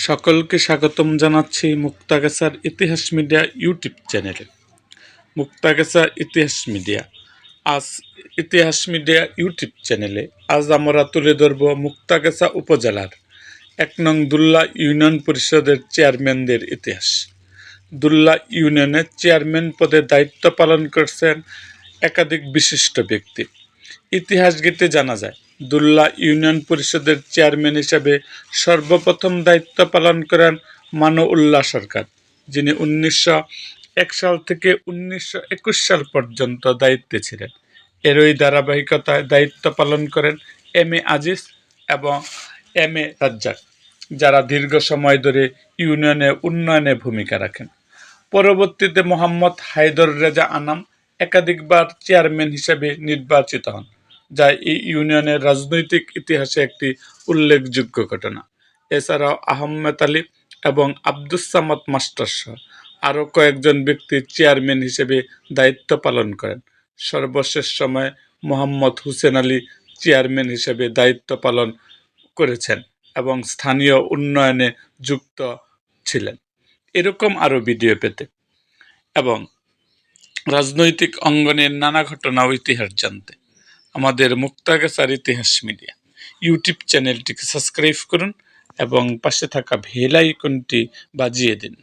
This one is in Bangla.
সকলকে স্বাগতম জানাচ্ছি মুক্তাগাছার ইতিহাস মিডিয়া ইউটিউব চ্যানেলে। মুক্তাগাছা ইতিহাস মিডিয়া ইউটিউব চ্যানেলে আজ আমরা তুলে ধরব মুক্তাগাছা উপজেলার ১ নং দুল্লা ইউনিয়ন পরিষদের চেয়ারম্যানদের ইতিহাস। দুল্লা ইউনিয়নের চেয়ারম্যান পদে দায়িত্ব পালন করছেন একাধিক বিশিষ্ট ব্যক্তি। ইতিহাস ঘেঁটে জানা যায়, দুল্লা ইউনিয়ন পরিষদের চেয়ারম্যান হিসেবে সর্বপ্রথম দায়িত্ব পালন করেন মানউল্লাহ সরকার, যিনি ১৯০১ সাল থেকে ১৯২১ সাল পর্যন্ত দায়িত্বে ছিলেন। এরই ধারাবাহিকতায় দায়িত্ব পালন করেন এম এ আজিজ এবং এম এ রাজ্জাক, যারা দীর্ঘ সময় ধরে ইউনিয়নের উন্নয়নে ভূমিকা রাখেন। পরবর্তীতে মোহাম্মদ হায়দর রেজা আনাম একাধিকবার চেয়ারম্যান হিসেবে নির্বাচিত হন, যা এই ইউনিয়নের রাজনৈতিক ইতিহাসে একটি উল্লেখযোগ্য ঘটনা। এছাড়াও আহমেদ আলী এবং আব্দুস সামাদ মাস্টার সহ আরও কয়েকজন ব্যক্তি চেয়ারম্যান হিসেবে দায়িত্ব পালন করেন। সর্বশেষ সময়ে মোহাম্মদ হুসেন আলী চেয়ারম্যান হিসেবে দায়িত্ব পালন করেছেন এবং স্থানীয় উন্নয়নে যুক্ত ছিলেন। এরকম আরও ভিডিও পেতে এবং রাজনৈতিক অঙ্গনের নানা ঘটনা ও ইতিহাস জানতে আমাদের মুক্তাগাছার ইতিহাস মিডিয়া ইউটিউব চ্যানেলটিকে সাবস্ক্রাইব করুন এবং পাশে থাকা বেল আইকনটি বাজিয়ে দিন।